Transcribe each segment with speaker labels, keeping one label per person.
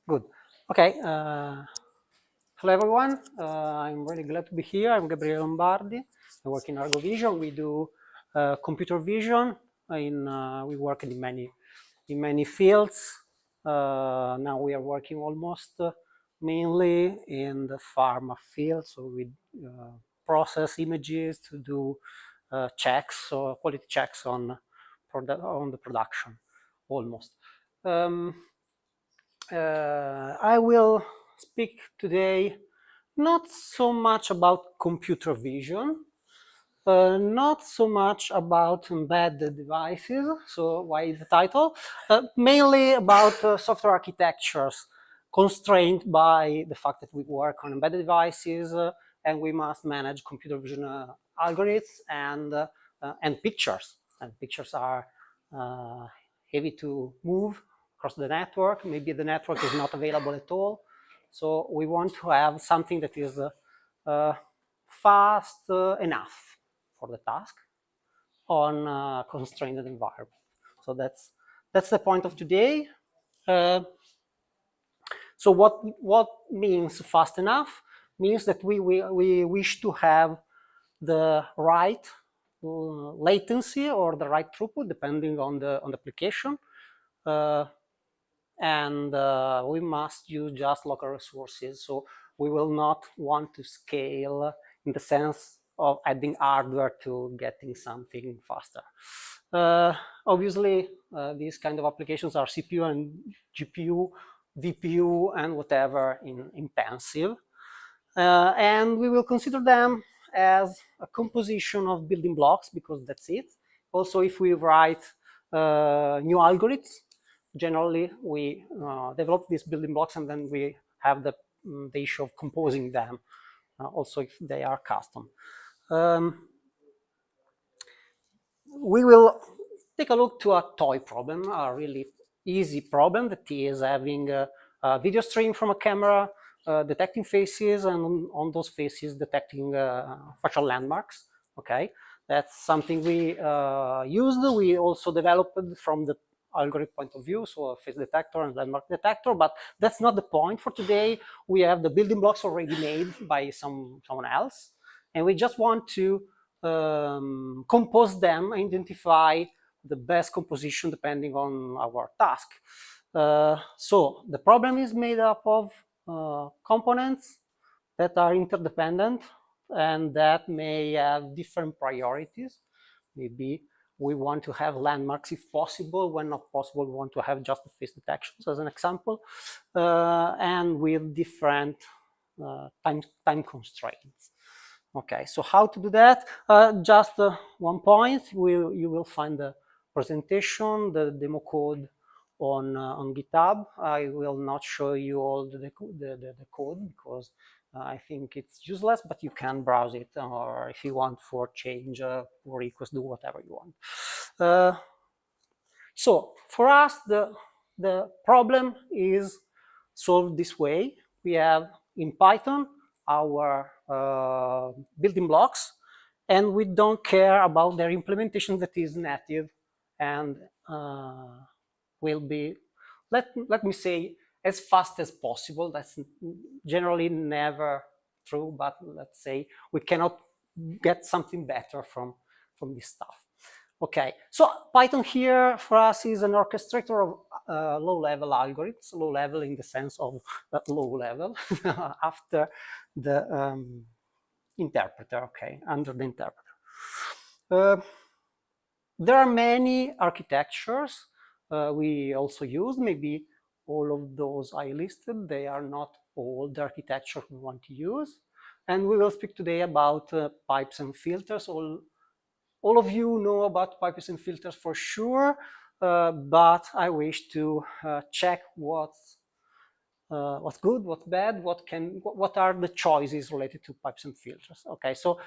Speaker 1: Good. Okay. Hello, everyone. I'm really glad to be here. I'm Gabriele Lombardi. I work in ARGO Vision. We do computer vision. We work in many fields. Now we are working almost mainly in the pharma field. So we process images to do checks or quality checks on the production, almost. I will speak today not so much about computer vision, not so much about embedded devices, so why the title? Mainly about software architectures constrained by the fact that we work on embedded devices and we must manage computer vision algorithms and pictures. And pictures are heavy to move across the network. Maybe the network is not available at all. So we want to have something that is fast enough for the task on a constrained environment. So that's the point of today. So what means fast enough? Means that we wish to have the right latency or the right throughput depending on the application. And we must use just local resources. So we will not want to scale in the sense of adding hardware to getting something faster. Obviously, these kind of applications are CPU and GPU, VPU, and whatever intensive. And we will consider them as a composition of building blocks because that's it. Also, if we write new algorithms, generally we develop these building blocks and then we have the issue of composing them, also if they are custom. We will take a look to a toy problem, a really easy problem that is having a video stream from a camera, detecting faces, and on those faces detecting facial landmarks. Okay, that's something we used. We also developed from the algorithm point of view, so a face detector and landmark detector, but that's not the point for today. We have the building blocks already made by someone else, and we just want to compose them, identify the best composition depending on our task. So the problem is made up of components that are interdependent and that may have different priorities. Maybe we want to have landmarks if possible. When not possible, we want to have just the face detections as an example, and with different time constraints. Okay, so how to do that? Just one point, you will find the presentation, the demo code on GitHub. I will not show you all the code because I think it's useless, but you can browse it, or if you want for change or request, do whatever you want. So for us, the problem is solved this way. We have in Python our building blocks, and we don't care about their implementation that is native and will be, let me say, as fast as possible. That's generally never true, but let's say we cannot get something better from this stuff. Okay, so Python here for us is an orchestrator of low-level algorithms, low-level in the sense of that low level after the interpreter, okay, under the interpreter. There are many architectures we also use. Maybe all of those I listed, they are not all the architecture we want to use. And we will speak today about pipes and filters. All of you know about pipes and filters for sure, but I wish to check what's good, what's bad, what are the choices related to pipes and filters. Okay, so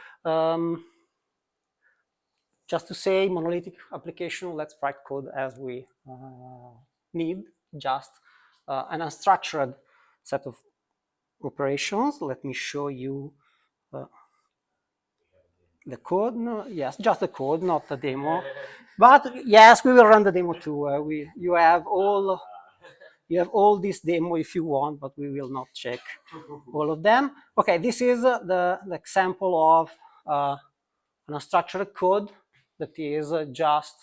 Speaker 1: just to say, monolithic application, let's write code as we need, just an unstructured set of operations. Let me show you the code. No, yes, just the code, not the demo. But yes, we will run the demo too. You have all You have all this demo if you want, but we will not check all of them. Okay, this is the example of an unstructured code that is just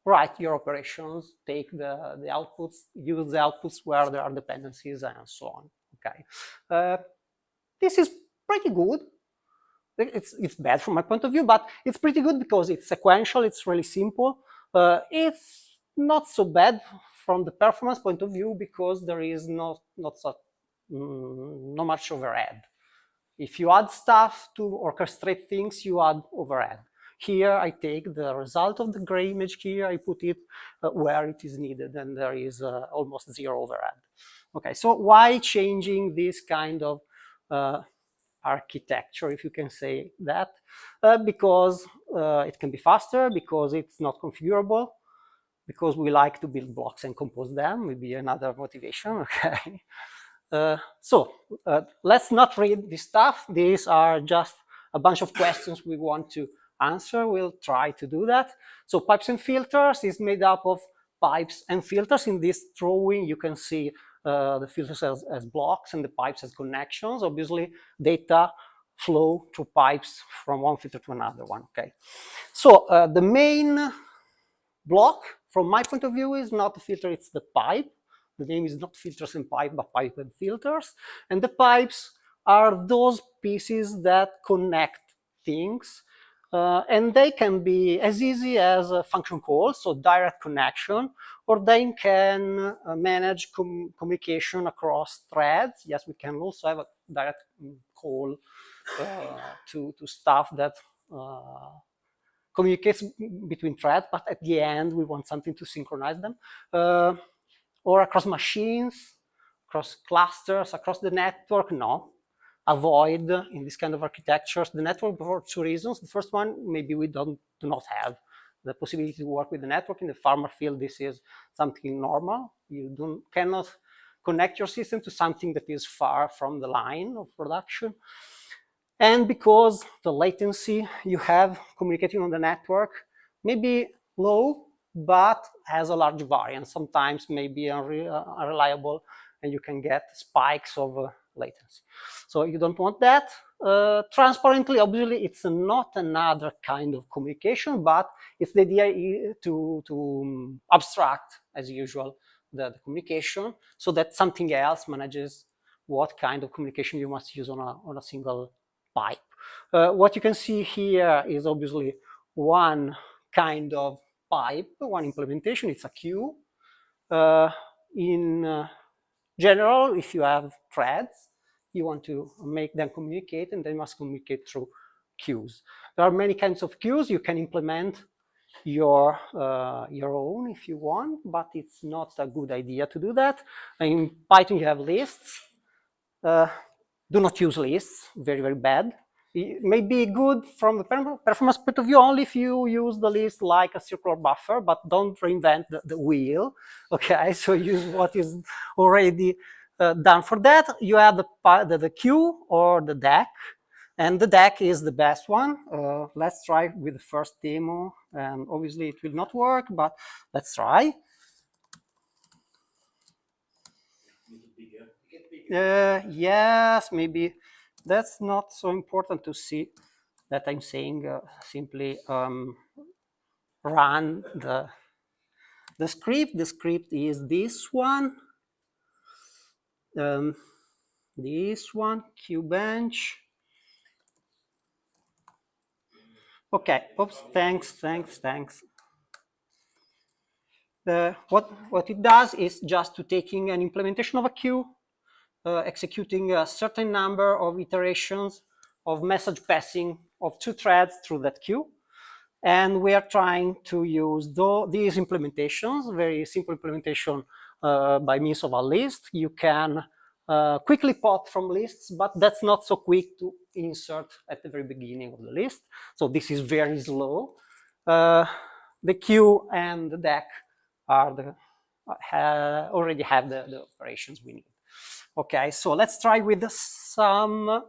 Speaker 1: write your operations, take the outputs, use the outputs where there are dependencies, and so on. Okay, this is pretty good. It's bad from my point of view, but it's pretty good because it's sequential. It's really simple. It's not so bad from the performance point of view because there is not much overhead. If you add stuff to orchestrate things, you add overhead. Here, I take the result of the gray image here, I put it where it is needed, and there is almost zero overhead. Okay, so why changing this kind of architecture, if you can say that? Because it can be faster, because it's not configurable, because we like to build blocks and compose them, maybe another motivation, okay? Let's not read this stuff. These are just a bunch of questions we want to answer. We'll try to do that. So pipes and filters is made up of pipes and filters. In this drawing, you can see the filters as blocks and the pipes as connections. Obviously, data flow through pipes from one filter to another one. Okay. So the main block, from my point of view, is not the filter, it's the pipe. The name is not filters and pipe, but pipe and filters. And the pipes are those pieces that connect things. And they can be as easy as a function call, so direct connection, or they can manage communication across threads. Yes, we can also have a direct call to stuff that communicates between threads, but at the end, we want something to synchronize them. Or across machines, across clusters, across the network, no. Avoid in this kind of architectures the network for two reasons. The first one, maybe we do not have the possibility to work with the network. In the pharma field, this is something normal. You cannot connect your system to something that is far from the line of production. And because the latency you have communicating on the network may be low, but has a large variance, sometimes maybe unreliable, and you can get spikes of latency. So you don't want that. Transparently, obviously, it's not another kind of communication, but it's the idea to abstract, as usual, the communication, so that something else manages what kind of communication you must use on a single pipe. What you can see here is obviously one kind of pipe, one implementation. It's a queue. In general, if you have threads, you want to make them communicate, and they must communicate through queues. There are many kinds of queues. You can implement your own if you want, but it's not a good idea to do that. In Python, you have lists. Do not use lists, very, very bad. It may be good from the performance point of view only if you use the list like a circular buffer, but don't reinvent the wheel. Okay, so use what is already done for that. You have the queue or the deck, and the deck is the best one. Let's try with the first demo, and obviously it will not work, but let's try. Yes, maybe that's not so important to see that I'm saying simply run the script. The script is this one, QBench. Okay, oops, thanks. What it does is just to taking an implementation of a queue, executing a certain number of iterations of message passing of two threads through that queue. And we are trying to use these implementations, very simple implementation by means of a list. You can quickly pop from lists, but that's not so quick to insert at the very beginning of the list. So this is very slow. The queue and the deck are already have the operations we need. Okay, so let's try with some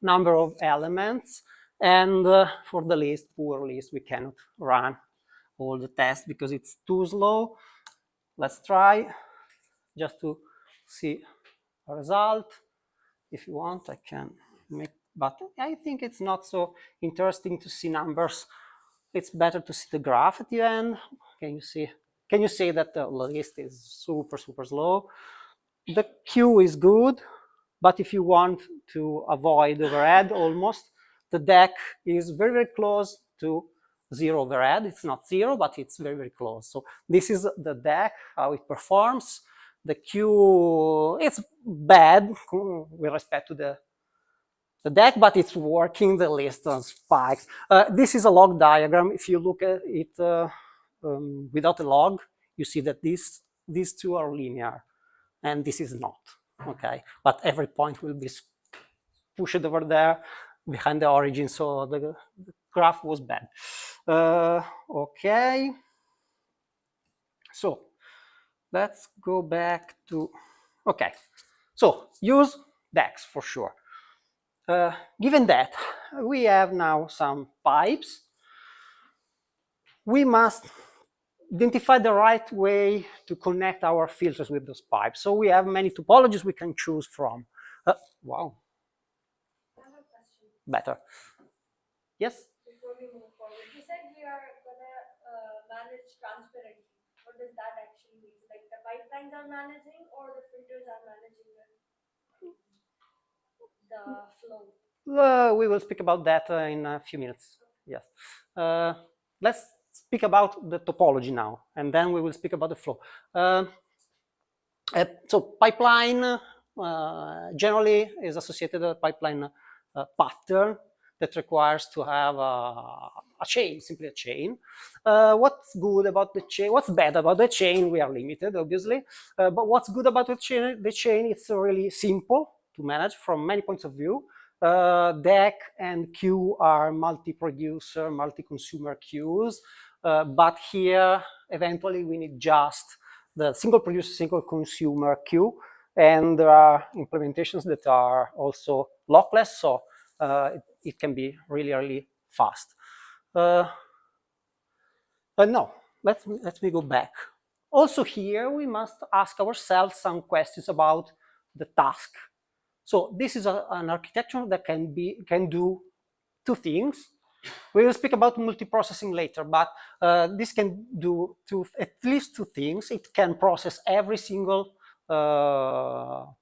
Speaker 1: number of elements. And for the list, poor list, we cannot run all the tests because it's too slow. Let's try. just to see a result. If you want, I can make, but I think it's not so interesting to see numbers. It's better to see the graph at the end. Can you see? Can you see that the list is super, super slow? The queue is good, but if you want to avoid overhead almost, the deck is very, very close to zero overhead. It's not zero, but it's very, very close. So this is the deck, how it performs. The queue, it's bad with respect to the deck, but it's working, the list on spikes. This is a log diagram. If you look at it without a log, you see that these two are linear, and this is not, okay? But every point will be pushed over there behind the origin, so the graph was bad. Okay, so let's go back to, okay, so use DEX for sure. Given that we have now some pipes, we must identify the right way to connect our filters with those pipes. So we have many topologies we can choose from. Wow.
Speaker 2: I have a question.
Speaker 1: Better. Yes?
Speaker 2: Before we move forward, you said we are going to manage transparently. What does that actually mean? Like the pipelines are managing or the filters are managing the flow?
Speaker 1: We will speak about that in a few minutes. Yes. Let's speak about the topology now, and then we will speak about the flow. So pipeline generally is associated with a pipeline pattern that requires to have a chain, simply a chain. What's good about the chain? What's bad about the chain? We are limited, obviously. But what's good about the chain? It's really simple to manage from many points of view. DEC and queue are multi-producer, multi-consumer queues. But here, eventually, we need just the single producer, single consumer queue. And there are implementations that are also lockless, so it can be really, really fast. But no, let me go back. Also here, we must ask ourselves some questions about the task. So this is an architecture that can do two things. We will speak about multiprocessing later, but this can do at least two things. It can process every single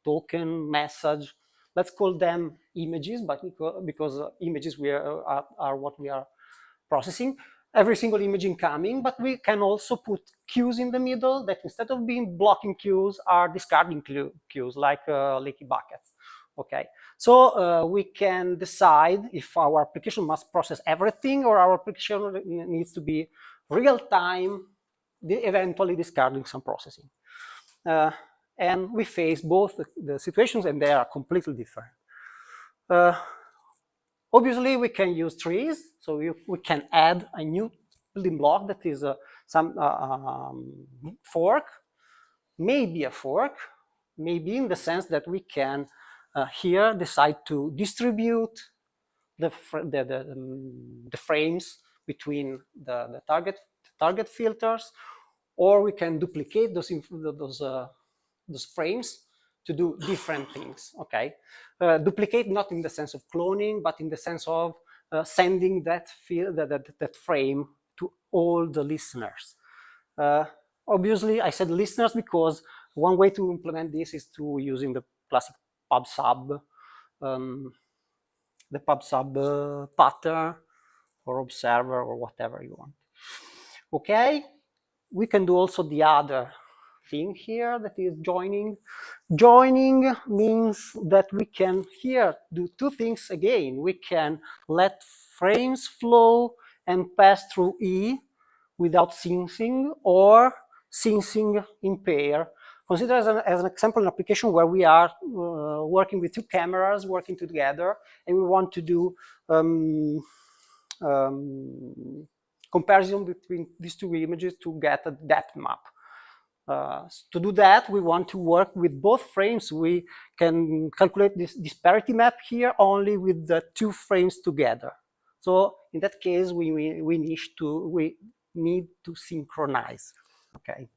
Speaker 1: token, message. Let's call them images, but because images are what we are processing. Every single image incoming, but we can also put queues in the middle that instead of being blocking queues are discarding queues like leaky buckets. Okay, so we can decide if our application must process everything or our application needs to be real time, eventually discarding some processing. And we face both the situations, and they are completely different. Obviously, we can use trees, so we can add a new building block that is some fork, maybe a fork, maybe in the sense that we can here decide to distribute the frames between the target filters, or we can duplicate those frames to do different things. Okay, duplicate not in the sense of cloning, but in the sense of sending that frame to all the listeners. Obviously, I said listeners because one way to implement this is to using the classic pub/sub, the pub/sub pattern or observer or whatever you want. Okay, we can do also the other thing here, that is joining. Joining means that we can here do two things again. We can let frames flow and pass through E without syncing, or syncing in pair. Consider as an example an application where we are working with two cameras working together, and we want to do comparison between these two images to get a depth map. To do that, we want to work with both frames. We can calculate this disparity map here only with the two frames together. So in that case, we need to synchronize. Okay.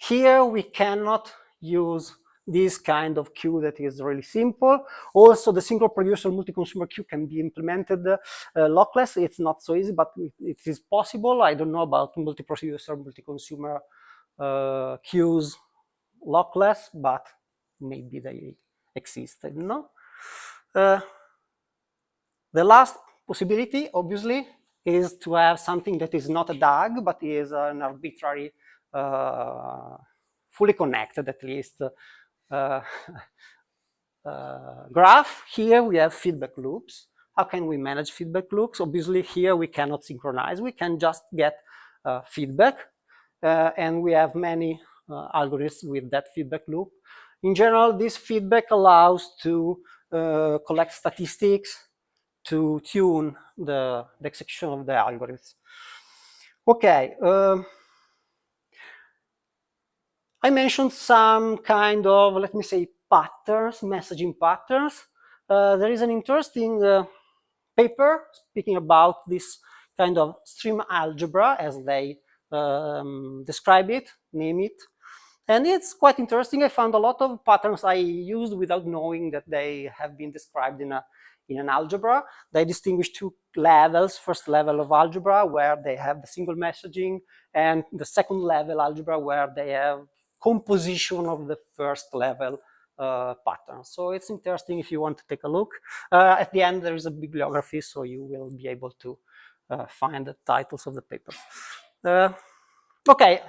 Speaker 1: Here we cannot use this kind of queue that is really simple. Also, the single producer multi-consumer queue can be implemented lockless. It's not so easy, but it is possible. I don't know about multi-producer, multi-consumer queues lockless, but maybe they exist. I don't know. The last possibility, obviously, is to have something that is not a DAG, but is an arbitrary, fully connected, at least, graph. Here we have feedback loops. How can we manage feedback loops? Obviously, here we cannot synchronize. We can just get feedback, and we have many algorithms with that feedback loop. In general, this feedback allows to collect statistics, to tune the execution of the algorithms. Okay, I mentioned some kind of, let me say, patterns, messaging patterns. There is an interesting paper speaking about this kind of stream algebra, as they describe it, name it. And it's quite interesting. I found a lot of patterns I used without knowing that they have been described in an algebra. They distinguish two levels. First level of algebra, where they have the single messaging, and the second level algebra, where they have composition of the first level pattern. So it's interesting if you want to take a look. At the end, there is a bibliography, so you will be able to find the titles of the papers. Okay.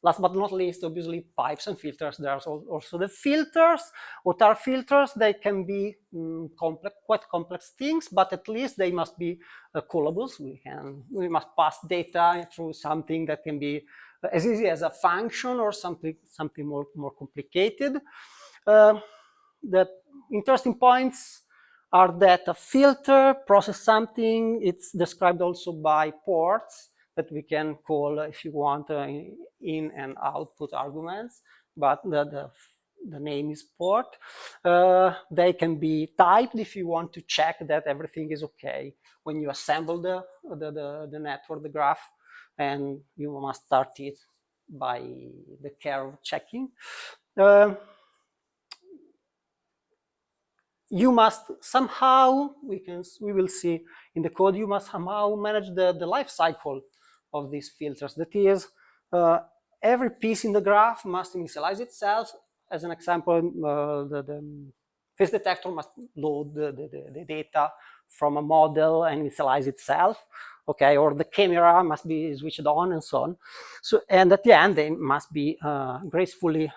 Speaker 1: Last but not least, obviously, pipes and filters. There's also the filters. What are filters? They can be quite complex things, but at least they must be callables. We must pass data through something that can be as easy as a function or something more complicated. The interesting points are that a filter processes something. It's described also by ports that we can call, if you want, in and output arguments, but the name is port. They can be typed if you want to check that everything is okay when you assemble the network, the graph, and you must start it by the care of checking. You must somehow, we will see in the code, you must somehow manage the life cycle of these filters. That is, every piece in the graph must initialize itself. As an example, the face detector must load the data from a model and initialize itself, okay, or the camera must be switched on and so on. So, and at the end, they must be gracefully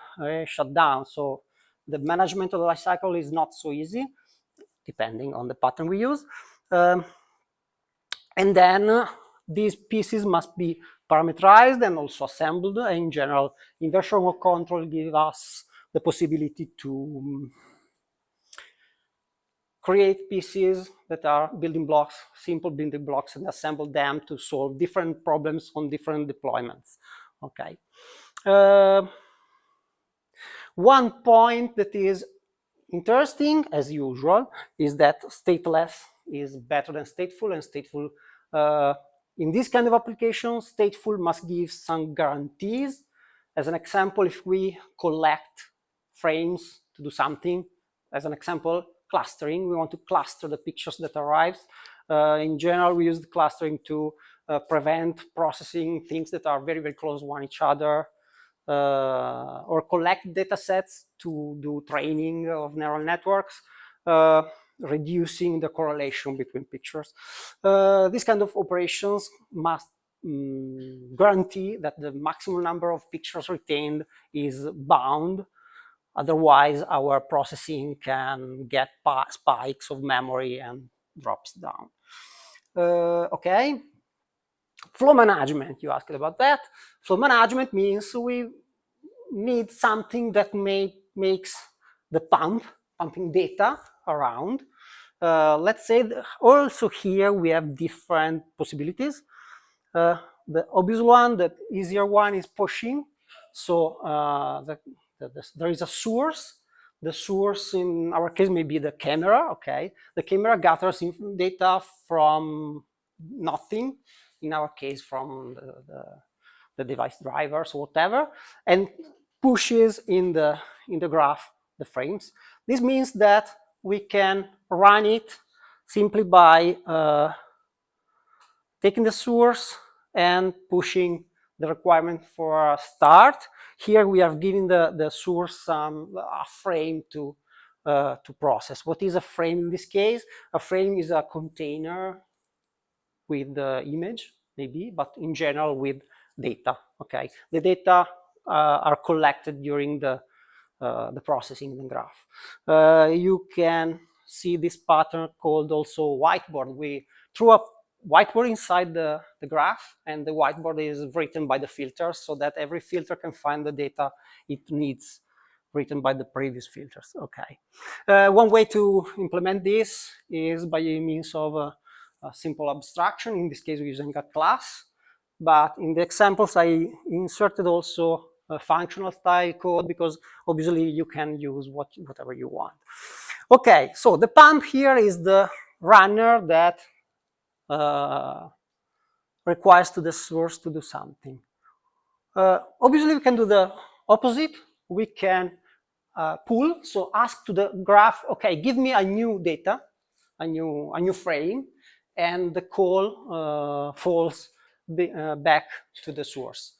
Speaker 1: shut down. So the management of the life cycle is not so easy, depending on the pattern we use. And then these pieces must be parameterized and also assembled. In general, inversion of control gives us the possibility to create pieces that are building blocks, simple building blocks, and assemble them to solve different problems on different deployments. Okay. One point that is interesting, as usual, is that stateless is better than stateful, and stateful, in this kind of application, stateful must give some guarantees. As an example, if we collect frames to do something, as an example, clustering, we want to cluster the pictures that arrive. In general, we use the clustering to prevent processing things that are very, very close to one each other, or collect data sets to do training of neural networks, reducing the correlation between pictures. These kind of operations must guarantee that the maximum number of pictures retained is bound. Otherwise, our processing can get spikes of memory and drops down. Okay. Flow management, you asked about that. Flow management means we need something that makes the pumping data around. Let's say also here we have different possibilities. The obvious one, the easier one, is pushing. So there is a source. The source in our case may be the camera. Okay, the camera gathers data from nothing. In our case, from the device drivers, whatever, and pushes in the graph the frames. This means that we can run it simply by taking the source and pushing the requirement for a start. Here we are giving the source a frame to process. What is a frame in this case? A frame is a container with the image, maybe, but in general with data. Okay, the data are collected during the processing in the graph. You can see this pattern called also whiteboard. We threw a whiteboard inside the graph, and the whiteboard is written by the filters so that every filter can find the data it needs written by the previous filters. Okay. One way to implement this is by means of a simple abstraction. In this case, we're using a class. But in the examples, I inserted also a functional style code because obviously you can use whatever you want. Okay, so the pump here is the runner that requires to the source to do something. Obviously, we can do the opposite. We can pull, so ask to the graph, okay, give me a new data, a new frame, and the call falls back to the source.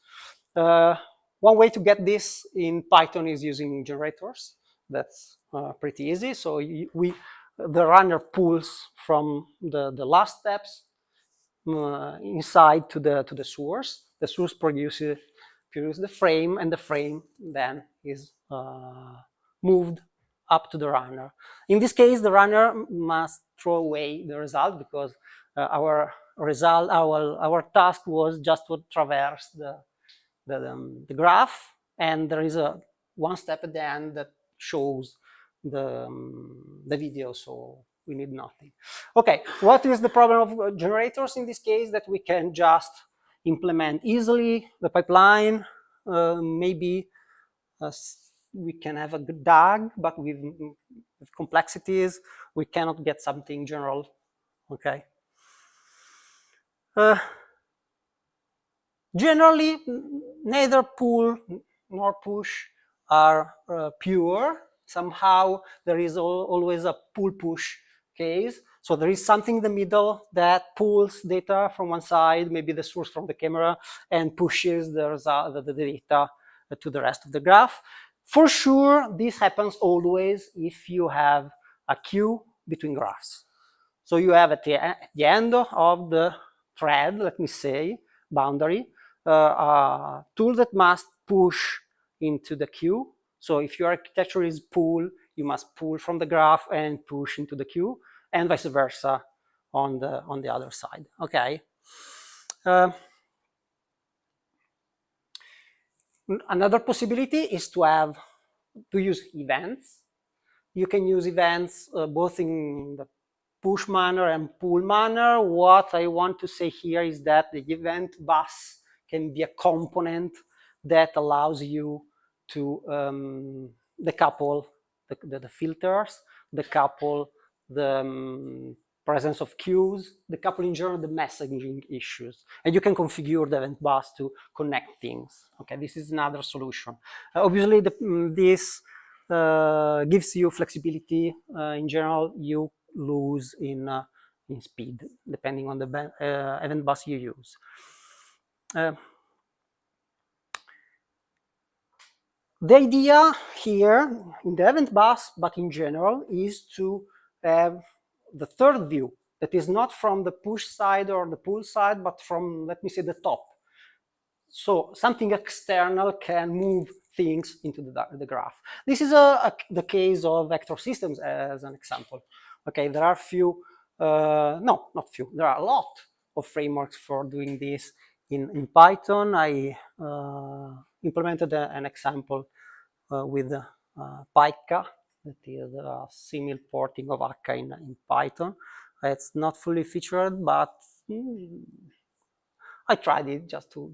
Speaker 1: One way to get this in Python is using generators. That's pretty easy. So the runner pulls from the last steps inside to the source. The source produces the frame, and the frame then is moved up to the runner. In this case, the runner must throw away the result because our task was just to traverse the graph, and there is one step at the end that shows the video, so we need nothing. Okay, what is the problem of generators in this case? That we can just implement easily the pipeline. Maybe we can have a good DAG, but with complexities, we cannot get something general. Okay. Generally, neither pull nor push are pure. Somehow there is always a pull-push case. So there is something in the middle that pulls data from one side, maybe the source from the camera, and pushes the result, the data to the rest of the graph. For sure, this happens always if you have a queue between graphs. So you have at the end of the thread, let me say, boundary, a tool that must push into the queue. So if your architecture is pull, you must pull from the graph and push into the queue, and vice versa on the other side. Okay. Another possibility is to use events. You can use events both in the push manner and pull manner. What I want to say here is that the event bus can be a component that allows you to decouple the filters, decouple the presence of queues, decouple in general the messaging issues. And you can configure the event bus to connect things. Okay, this is another solution. Obviously, this gives you flexibility. In general, you lose in speed, depending on the event bus you use. The idea here in the event bus, but in general, is to have the third view that is not from the push side or the pull side, but from, let me say, the top. So something external can move things into the graph. This is the case of vector systems as an example. Okay, there are few, no, not few, there are a lot of frameworks for doing this in Python. I implemented an example with PyCA, that is a simul porting of akka in Python. It's not fully featured, but I tried it just to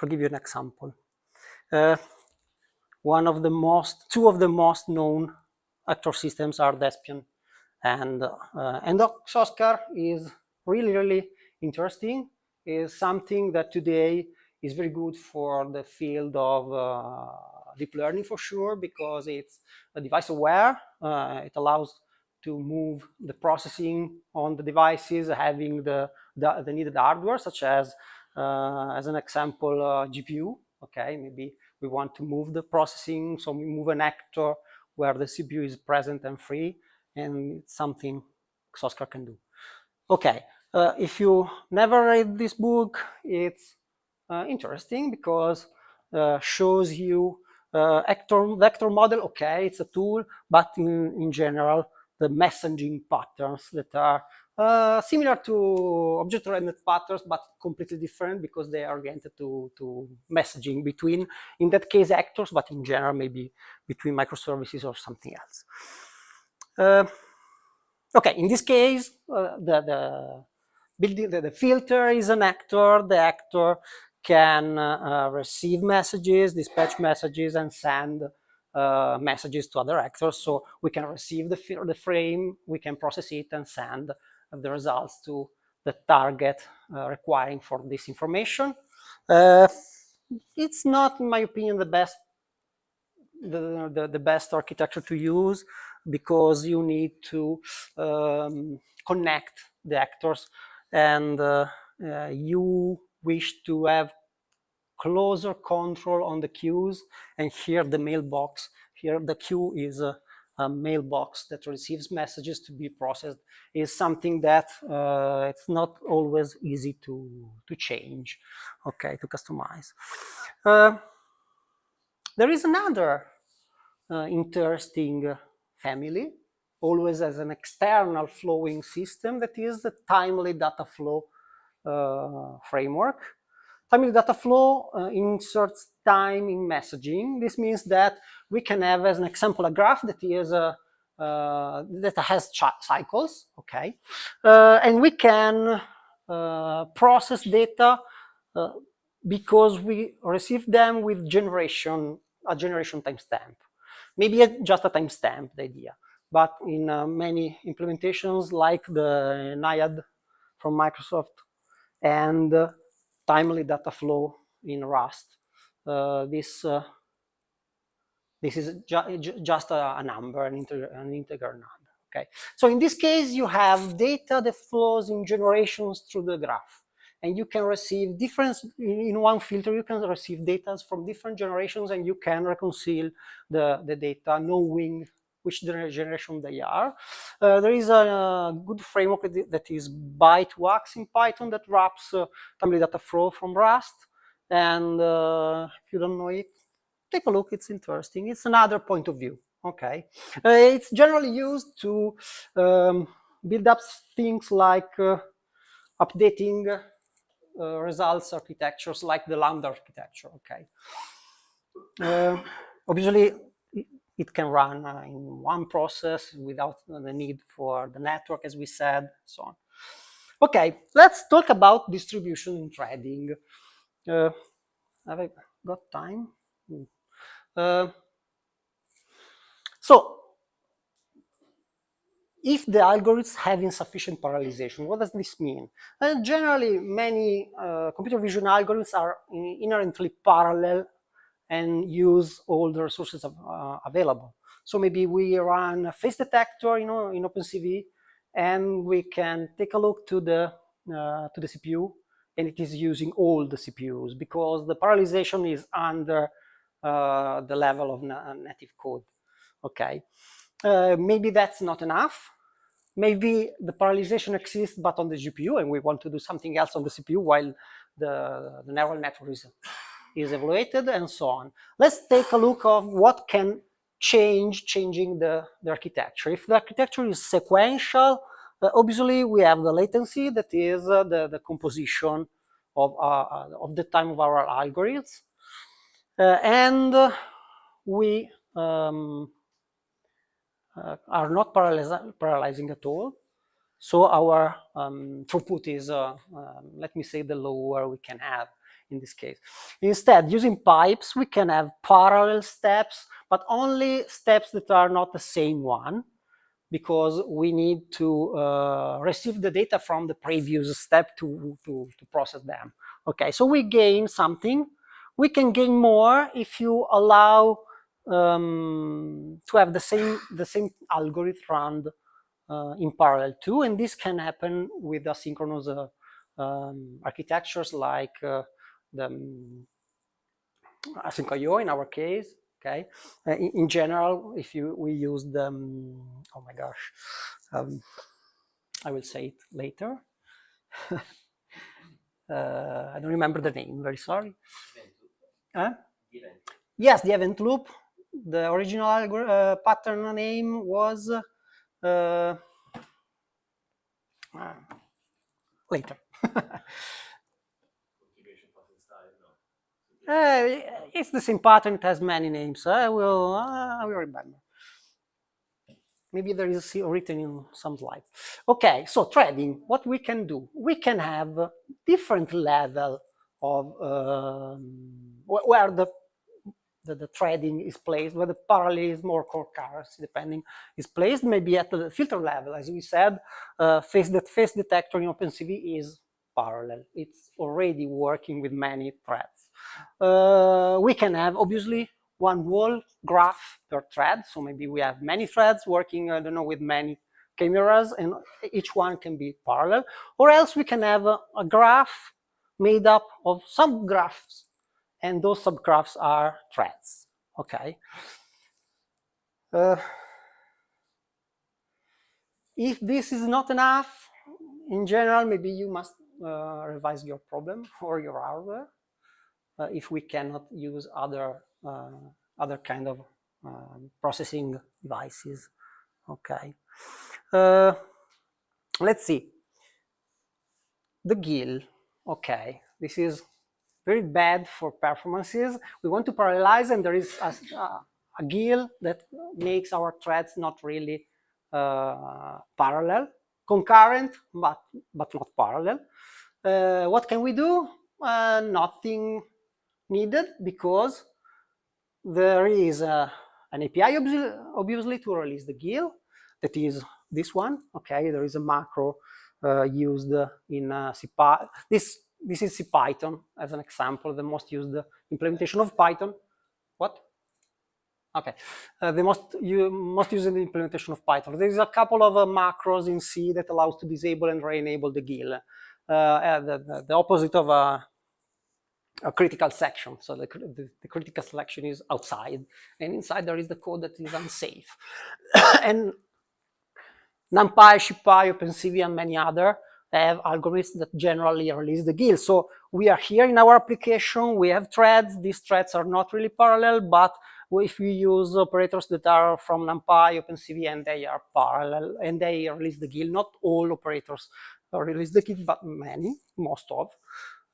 Speaker 1: give you an example. Two of the most known actor systems are Despian And Scalar is really interesting. Is something that today is very good for the field of deep learning for sure, because it's device aware. It allows to move the processing on the devices having the needed hardware, such as an example, GPU. Okay, maybe we want to move the processing, so we move an actor where the CPU is present and free, and it's something Scalar can do. Okay, if you never read this book, it's interesting because shows you vector model. Okay, it's a tool, but in general, the messaging patterns that are similar to object-oriented patterns, but completely different because they are oriented to messaging between, in that case, actors, but in general, maybe between microservices or something else. Okay, in this case, the filter is an actor. The actor can receive messages, dispatch messages, and send messages to other actors. So we can receive the frame, we can process it, and send the results to the target requiring for this information. It's not, in my opinion, the best architecture to use, because you need to connect the actors, and you wish to have closer control on the queues. And here the mailbox, here the queue is a mailbox that receives messages to be processed, is something that it's not always easy to change, okay, to customize. There is another interesting family, always as an external flowing system, that is the timely data flow framework. Timely data flow inserts time in messaging. This means that we can have, as an example, a graph that is that has cycles, okay, and we can process data because we receive them with a generation timestamp. Maybe just a timestamp, the idea. But in many implementations, like the Naiad from Microsoft and timely data flow in Rust, this is just a number, an integer number. Okay. So in this case, you have data that flows in generations through the graph, and you can receive different, in one filter, you can receive data from different generations, and you can reconcile the data knowing which generation they are. There is a good framework that is Bytewax in Python that wraps timely data flow from Rust. And if you don't know it, take a look, it's interesting. It's another point of view, okay? It's generally used to build up things like updating results architectures, like the Lambda architecture, okay? Obviously, it can run in one process without the need for the network, as we said, so on. Okay, let's talk about distribution in threading. Have I got time? So, if the algorithms have insufficient parallelization, what does this mean? Generally, many computer vision algorithms are inherently parallel and use all the resources available. So maybe we run a face detector, in OpenCV, and we can take a look to the CPU, and it is using all the CPUs because the parallelization is under the level of native code. Okay, maybe that's not enough. Maybe the parallelization exists but on the GPU, and we want to do something else on the CPU while the neural network is evaluated, and so on. Let's take a look of what can changing the architecture. If the architecture is sequential, obviously we have the latency, that is the composition of the time of our algorithms, and we are not parallelizing at all. So our throughput is, let me say, the lower we can have in this case. Instead, using pipes, we can have parallel steps, but only steps that are not the same one. because we need to receive the data from the previous step to process them. Okay, so we gain something. We can gain more if you allow to have the same algorithm run in parallel too, and this can happen with asynchronous architectures like the async.io in our case. Okay, in general, if we use the oh my gosh, I will say it later. I don't remember the name. Very sorry. Yes, the event loop. The original pattern name was later. It's the same pattern. It has many names. I will remember. Maybe there is written in some slides. Okay, so threading. What we can do? We can have different level of where the threading is placed, where the parallelism or concurrency, depending, is placed. Maybe at the filter level, as we said, face detector in OpenCV is parallel. It's already working with many threads. We can have, obviously, one whole graph per thread. So maybe we have many threads working, I don't know, with many cameras, and each one can be parallel. Or else we can have a graph made up of subgraphs, and those subgraphs are threads. Okay. If this is not enough, in general, maybe you must revise your problem or your hardware if we cannot use other kind of processing devices. Okay. Let's see. The Gill. Okay, this is very bad for performances. We want to parallelize, and there is a Gill that makes our threads not really parallel, concurrent, but not parallel. What can we do? Nothing needed, because there is an API obviously to release the Gill. That is this one. Okay, there is a macro used in CPy. This is CPython as an example, the most used implementation of Python. What? Okay, the most used implementation of Python. There is a couple of macros in C that allows to disable and re-enable the Gill. The opposite of a critical section. So the critical selection is outside, and inside there is the code that is unsafe. And NumPy, ShipPy, OpenCV, and many other have algorithms that generally release the Gill. So we are here in our application, we have threads. These threads are not really parallel, but if we use operators that are from NumPy, OpenCV, and they are parallel, and they release the Gill. Not all operators release the Gill, but many, most of.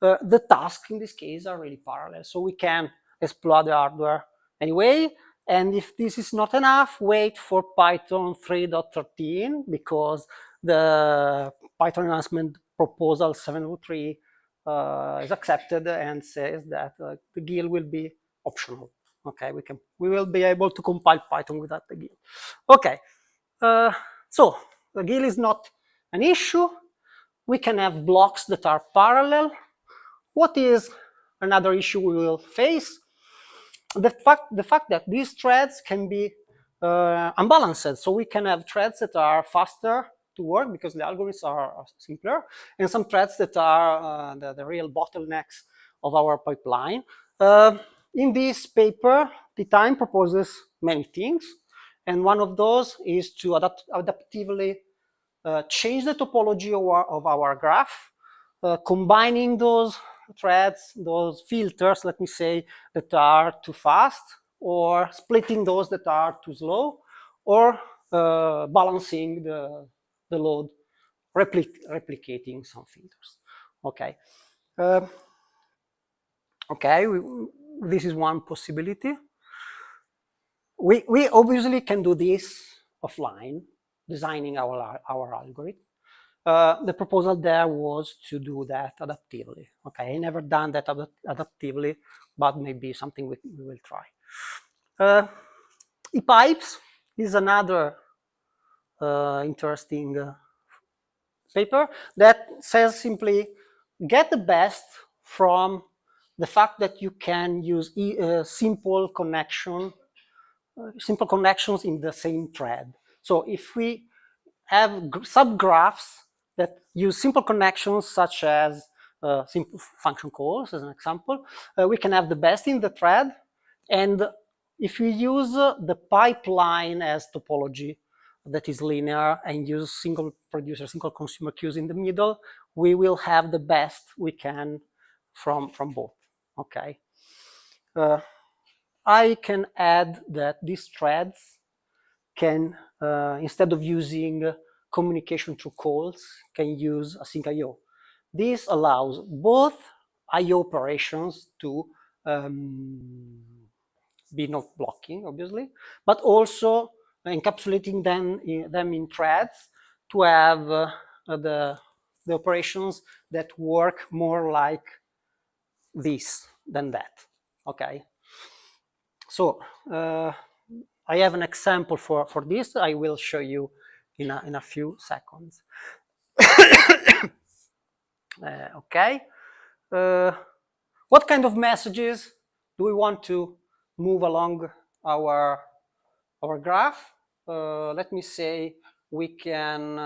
Speaker 1: The tasks in this case are really parallel, so we can exploit the hardware anyway. And if this is not enough, wait for Python 3.13, because the Python enhancement proposal 703 is accepted and says that the Gill will be optional. Okay, we will be able to compile Python without the Gill. Okay, so the Gill is not an issue. We can have blocks that are parallel. What is another issue we will face? The fact that these threads can be unbalanced. So we can have threads that are faster to work because the algorithms are simpler, and some threads that are the real bottlenecks of our pipeline. In this paper, T-Time proposes many things, and one of those is to adaptively change the topology of our graph, combining those threads, those filters, let me say, that are too fast, or splitting those that are too slow, or balancing the load, replicating some filters. Okay. Okay, this is one possibility. We obviously can do this offline, designing our algorithm. The proposal there was to do that adaptively. Okay, I never done that adaptively, but maybe something we will try. ePipes is another interesting paper that says simply get the best from the fact that you can use simple connections in the same thread. So if we have subgraphs that use simple connections such as simple function calls as an example, we can have the best in the thread. And if we use the pipeline as topology that is linear and use single producer, single consumer queues in the middle, we will have the best we can from both. Okay. I can add that these threads can, instead of using communication through calls, can use async IO. This allows both IO operations to be not blocking, obviously, but also encapsulating them in threads to have the operations that work more like this than that. Okay. So I have an example for this. I will show you in a few seconds. Okay. What kind of messages do we want to move along our graph? Let me say we can,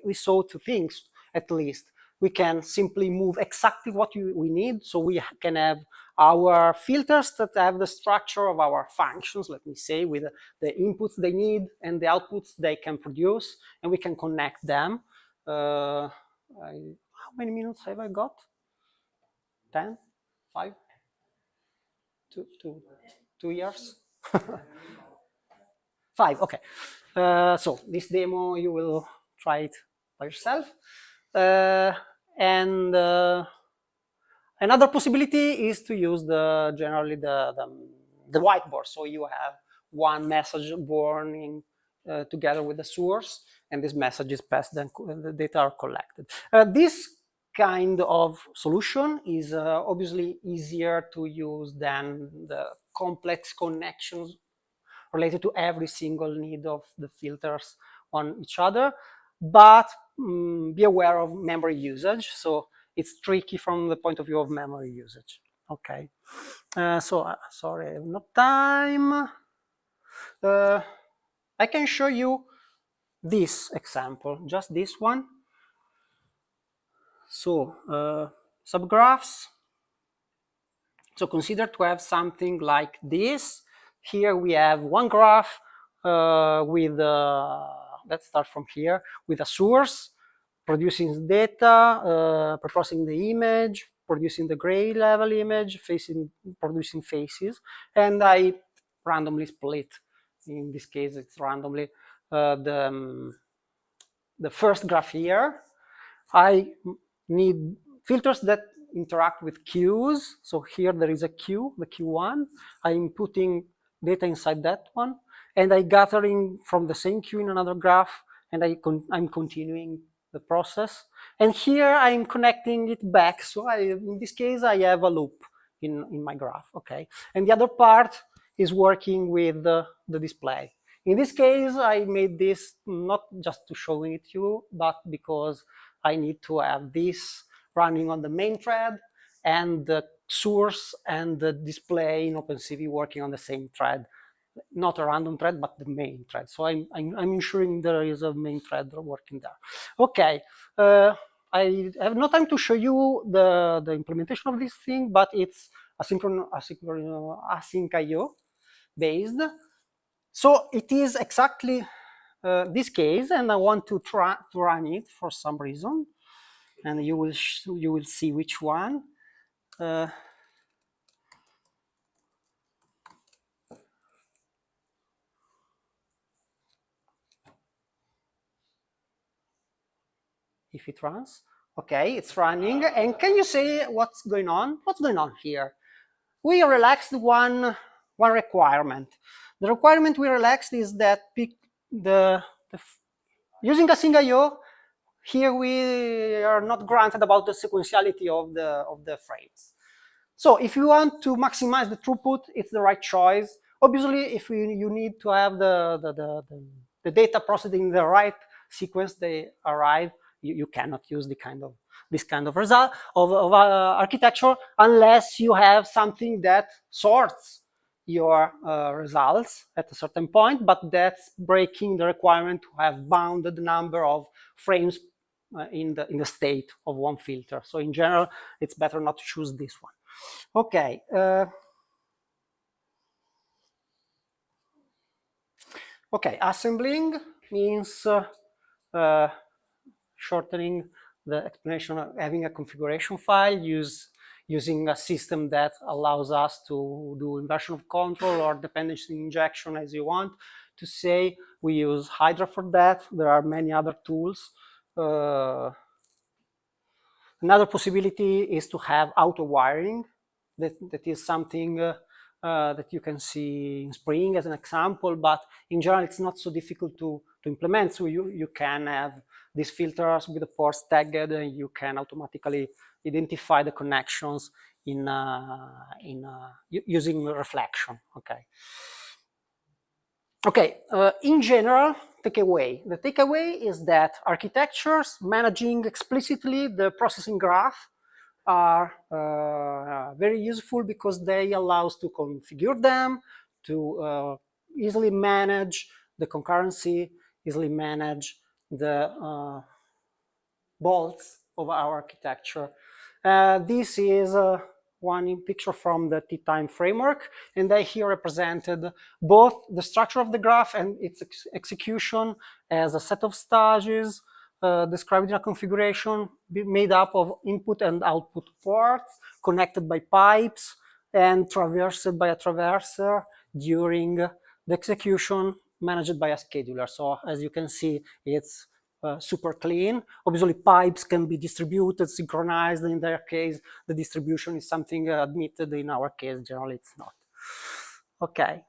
Speaker 1: we saw two things at least. We can simply move exactly what we need. So we can have our filters that have the structure of our functions, let me say, with the inputs they need and the outputs they can produce, and we can connect them. How many minutes have I got? 10? 5? 2 years? 5, okay. So this demo, you will try it by yourself. And another possibility is to use generally the whiteboard. So you have one message born in, together with the source, and this message is passed, then the data are collected. This kind of solution is obviously easier to use than the complex connections related to every single need of the filters on each other, but be aware of memory usage. So it's tricky from the point of view of memory usage. Okay. Sorry, I have no time. I can show you this example, just this one. So subgraphs. So consider to have something like this. Here we have one graph with, let's start from here, with a source, producing data, processing the image, producing the gray level image, producing faces, and I randomly split. In this case, it's randomly the first graph here. I need filters that interact with queues. So here there is a queue, the Q1. I'm putting data inside that one, and I'm gathering from the same queue in another graph, and I'm continuing the process. And here I'm connecting it back. So in this case, I have a loop in my graph, okay? And the other part is working with the display. In this case, I made this not just to show it to you, but because I need to have this running on the main thread and the source and the display in OpenCV working on the same thread. Not a random thread, but the main thread. So I'm ensuring there is a main thread working there. Okay, I have no time to show you the implementation of this thing, but it's async IO based. So it is exactly this case, and I want to try to run it for some reason, and you will see which one. If it runs, okay, it's running. And can you say what's going on? What's going on here? We relaxed one requirement. The requirement we relaxed is that using async IO, here we are not granted about the sequentiality of the frames. So if you want to maximize the throughput, it's the right choice. Obviously, if you need to have the the data processed in the right sequence they arrive, you cannot use this kind of result of architecture unless you have something that sorts your results at a certain point, but that's breaking the requirement to have bounded number of frames in the state of one filter. So in general, it's better not to choose this one. Okay. Okay, assembling means shortening the explanation of having a configuration file, using a system that allows us to do inversion of control or dependency injection as you want to say. We use Hydra for that. There are many other tools. Another possibility is to have auto wiring. That is something that you can see in Spring as an example, but in general, it's not so difficult to implement. So you can have these filters with the ports tagged, and you can automatically identify the connections using reflection. Okay. Okay. In general, takeaway. The takeaway is that architectures managing explicitly the processing graph are very useful because they allow us to configure them, to easily manage the concurrency, easily manage the bolts of our architecture. This is one picture from the T-time framework, and I here represented both the structure of the graph and its execution as a set of stages described in a configuration made up of input and output ports connected by pipes and traversed by a traverser during the execution managed by a scheduler. So as you can see, it's super clean. Obviously, pipes can be distributed, synchronized. In their case, the distribution is something admitted. In our case, generally, it's not. Okay.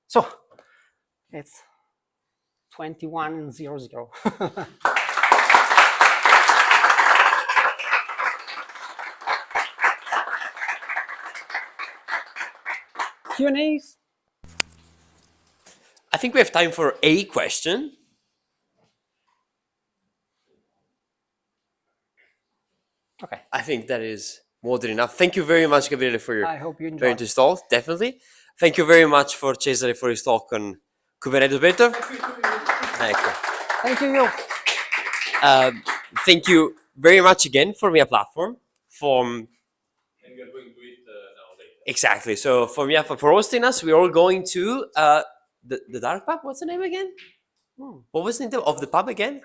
Speaker 1: So it's 21:00. Q&As?
Speaker 3: I think we have time for a question.
Speaker 1: Okay.
Speaker 3: I think that is more than enough. Thank you very much, Gabriele, for your
Speaker 1: I hope you enjoyed
Speaker 3: very talk. Definitely. Thank you very much for Cesare for his talk on Kubernetes Better. Thank you.
Speaker 1: Thank you.
Speaker 3: Thank you very much again for Mia Platform.
Speaker 4: And we are going to eat now later.
Speaker 3: Exactly. So for Mia for hosting us, we're all going to the dark pub. What's the name again? What was the name of the pub again?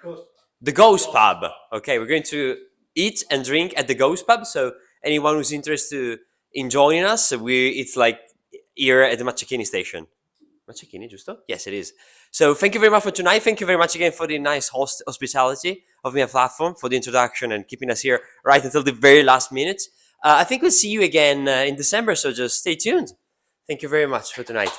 Speaker 3: The Ghost Pub. Okay, we're going to eat and drink at the Ghost Pub. So anyone who's interested in joining us, it's like here at the Macchini station. Macchini, giusto? Yes, it is. So thank you very much for tonight. Thank you very much again for the nice hospitality of Mia Platform, for the introduction and keeping us here right until the very last minute. I think we'll see you again in December, so just stay tuned. Thank you very much for tonight.